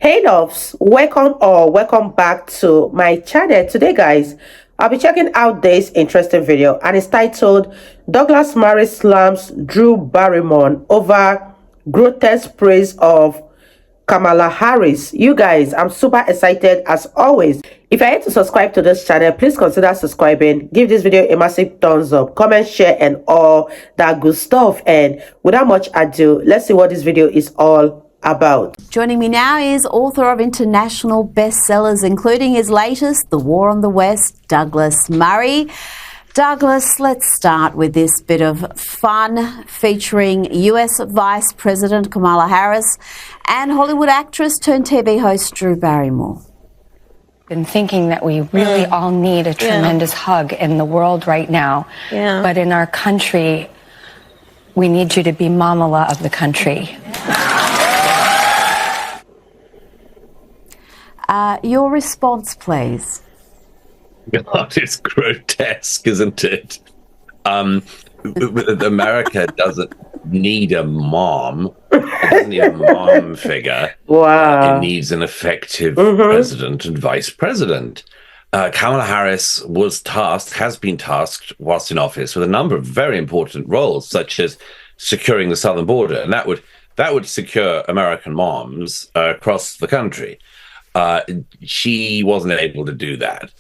Hey loves, welcome or welcome back to my channel. Today guys, I'll be checking out this interesting video and it's titled Douglas Murray slams Drew Barrymore over grotesque praise of Kamala Harris. You guys, I'm super excited as always. If you're yet to subscribe to this channel, please consider subscribing. Give this video a massive thumbs up, comment, share, and all that good stuff. And without much ado, let's see what this video is all about. Joining me now is author of international bestsellers, including his latest, The War on the West, Douglas Murray. Douglas, let's start with this bit of fun featuring US Vice President Kamala Harris and Hollywood actress turned TV host Drew Barrymore. Been thinking that we really all need a tremendous hug in the world right now. But in our country, we need you to be Mamala of the country. Your response, please. God, it's grotesque, isn't it? America doesn't need a mom. It doesn't need a mom figure. Wow. It needs an effective president and vice president. Kamala Harris has been tasked whilst in office with a number of very important roles, such as securing the southern border, and that would secure American moms across the country. She wasn't able to do that.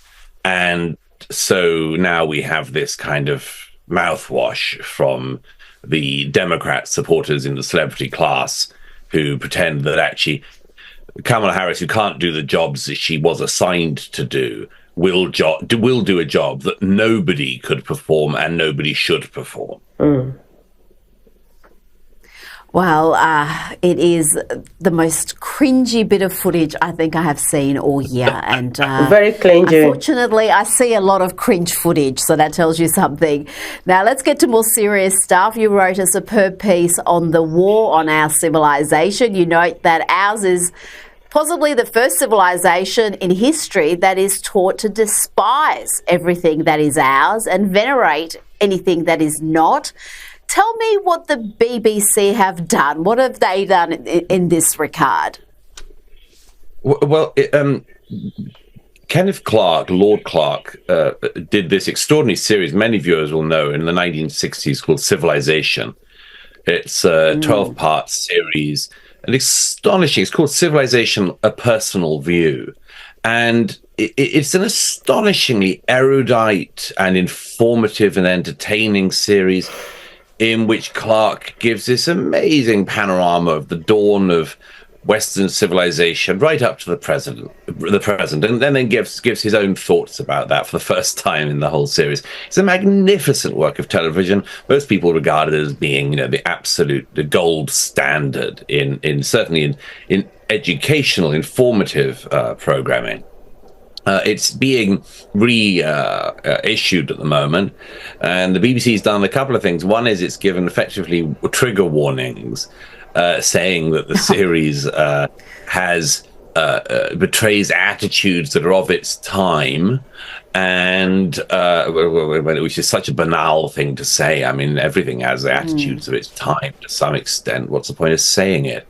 And so now we have this kind of mouthwash from the Democrat supporters in the celebrity class who pretend that actually Kamala Harris, who can't do the jobs that she was assigned to do, will do a job that nobody could perform and nobody should perform. Well, it is the most cringy bit of footage I think I have seen all year. And very cringy. Unfortunately, I see a lot of cringe footage, so that tells you something. Now, let's get to more serious stuff. You wrote a superb piece on the war on our civilization. You note that ours is possibly the first civilization in history that is taught to despise everything that is ours and venerate anything that is not. Tell me what the BBC have done. What have they done in this regard? Well, Kenneth Clark, Lord Clark, did this extraordinary series, many viewers will know, in the 1960s called Civilization. It's a 12-part series, and astonishing. It's called Civilization, A Personal View. And it's an astonishingly erudite and informative and entertaining series in which Clark gives this amazing panorama of the dawn of Western civilization right up to the present, and then gives his own thoughts about that for the first time in the whole series. It's a magnificent work of television. Most people regard it as being, the gold standard certainly in educational, informative programming. It's being reissued at the moment, and the BBC's done a couple of things. One is it's given effectively trigger warnings, saying that the series betrays attitudes that are of its time, and which is such a banal thing to say. I mean, everything has the attitudes of its time to some extent. What's the point of saying it?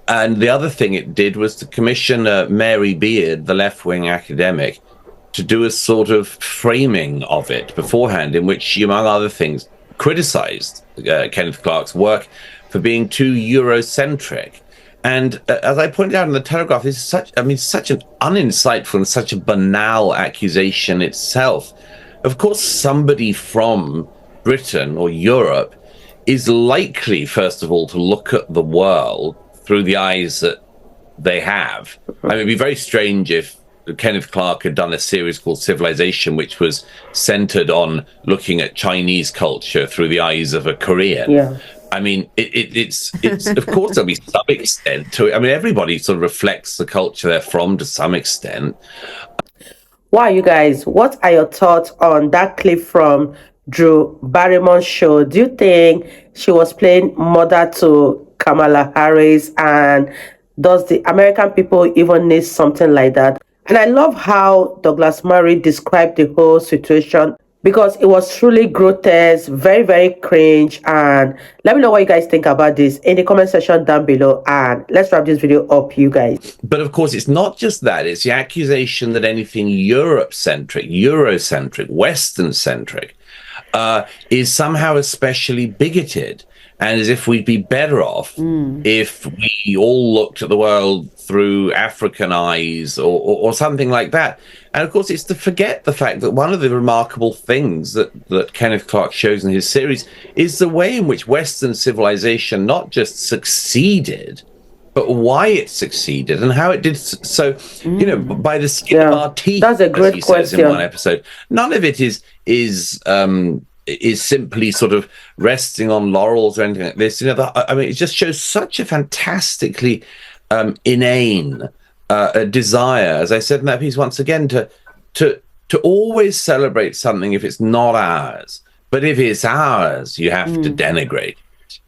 And the other thing it did was to commission Mary Beard, the left-wing academic, to do a sort of framing of it beforehand, in which she, among other things, criticized Kenneth Clark's work for being too Eurocentric. And as I pointed out in the Telegraph, this is such an uninsightful and such a banal accusation itself. Of course, somebody from Britain or Europe is likely, first of all, to look at the world through the eyes that they have. I mean, it'd be very strange if Kenneth Clark had done a series called Civilization, which was centered on looking at Chinese culture through the eyes of a Korean. Yeah. I mean, it's of course there'll be some extent to it. I mean, everybody sort of reflects the culture they're from to some extent. Wow, you guys, what are your thoughts on that clip from Drew Barrymore's show? Do you think she was playing mother to Kamala Harris, and does the American people even need something like that? And I love how Douglas Murray described the whole situation because it was truly grotesque, very, very cringe. And let me know what you guys think about this in the comment section down below. And let's wrap this video up, you guys. But of course, it's not just that. It's the accusation that anything Europe-centric, Eurocentric, Western-centric is somehow especially bigoted. And as if we'd be better off if we all looked at the world through African eyes or something like that. And of course, it's to forget the fact that one of the remarkable things that Kenneth Clark shows in his series is the way in which Western civilization not just succeeded, but why it succeeded and how it did so, you know, by the skin of our teeth. That's a great as he question. says in one episode. None of it is simply sort of resting on laurels or anything like this. You know, I mean, it just shows such a fantastically inane desire, as I said in that piece once again, to always celebrate something if it's not ours. But if it's ours, you have to denigrate.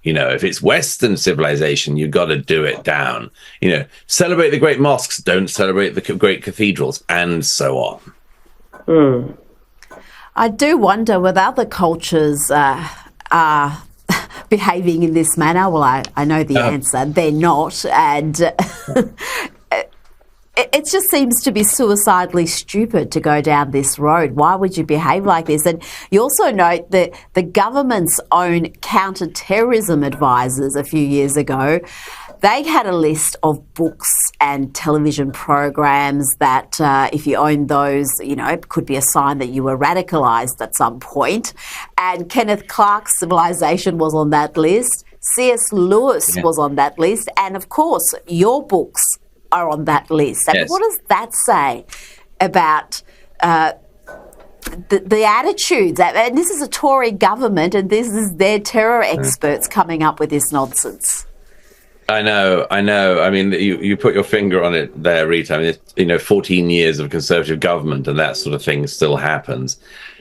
You know, if it's Western civilization, you've got to do it down. You know, celebrate the great mosques, don't celebrate the great cathedrals, and so on. I do wonder whether other cultures are behaving in this manner. Well, I know the answer. They're not. And it just seems to be suicidally stupid to go down this road. Why would you behave like this? And you also note that the government's own counter-terrorism advisors a few years ago, they had a list of books and television programs that if you owned those, you know, it could be a sign that you were radicalised at some point. And Kenneth Clark's Civilization was on that list. C.S. Lewis was on that list. And, of course, your books are on that list. And what does that say about the attitudes? And this is a Tory government, and this is their terror experts coming up with this nonsense. I know. I mean, you put your finger on it there, Rita. I mean, you know, 14 years of Conservative government and that sort of thing still happens.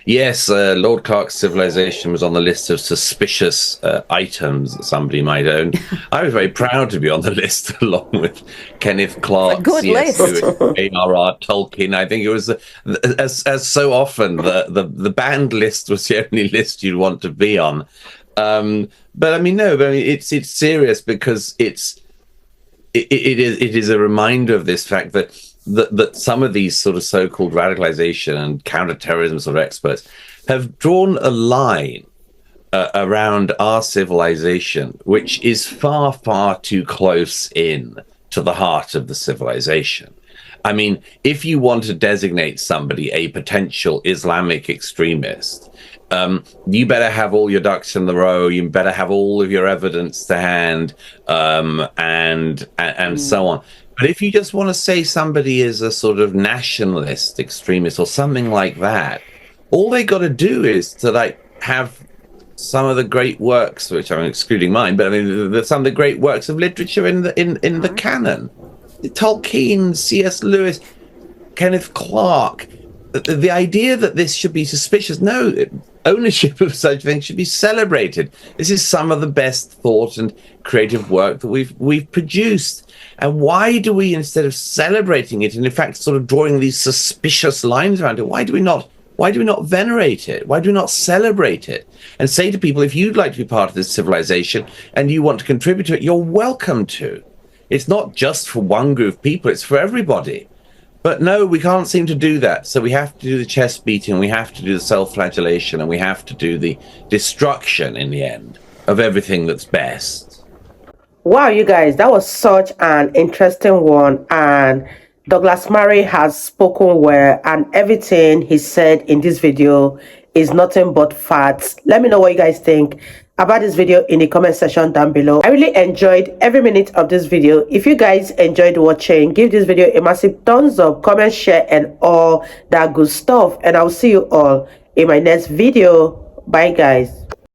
Yes, Lord Clark's Civilization was on the list of suspicious items that somebody might own. I was very proud to be on the list along with Kenneth Clark, C.S. Lewis, A.R.R. Tolkien. I think it was, as so often, the banned list was the only list you'd want to be on. But I mean, no, but I mean, it's serious because it is a reminder of this fact that some of these sort of so-called radicalization and counterterrorism sort of experts have drawn a line around our civilization, which is far, far too close in to the heart of the civilization. I mean, if you want to designate somebody a potential Islamic extremist, you better have all your ducks in the row. You better have all of your evidence to hand, and so on. But if you just want to say somebody is a sort of nationalist extremist or something like that, all they got to do is to like have some of the great works, which I'm excluding mine, but I mean some of the great works of literature in the canon. Tolkien, C.S. Lewis, Kenneth Clark. The idea that this should be suspicious, no, ownership of such things should be celebrated. This is some of the best thought and creative work that we've produced. And why do we, instead of celebrating it and in fact sort of drawing these suspicious lines around it, why do we not venerate it? Why do we not celebrate it and say to people, if you'd like to be part of this civilization and you want to contribute to it, you're welcome to. It's not just for one group of people, it's for everybody. But no, we can't seem to do that. So we have to do the chest beating, we have to do the self-flagellation, and we have to do the destruction in the end of everything that's best. Wow, you guys, that was such an interesting one. And Douglas Murray has spoken well, and everything he said in this video is nothing but facts. Let me know what you guys think about this video in the comment section down below. I really enjoyed every minute of this video. If you guys enjoyed watching, give this video a massive thumbs up, comment, share, and all that good stuff. And I'll see you all in my next video. Bye, guys.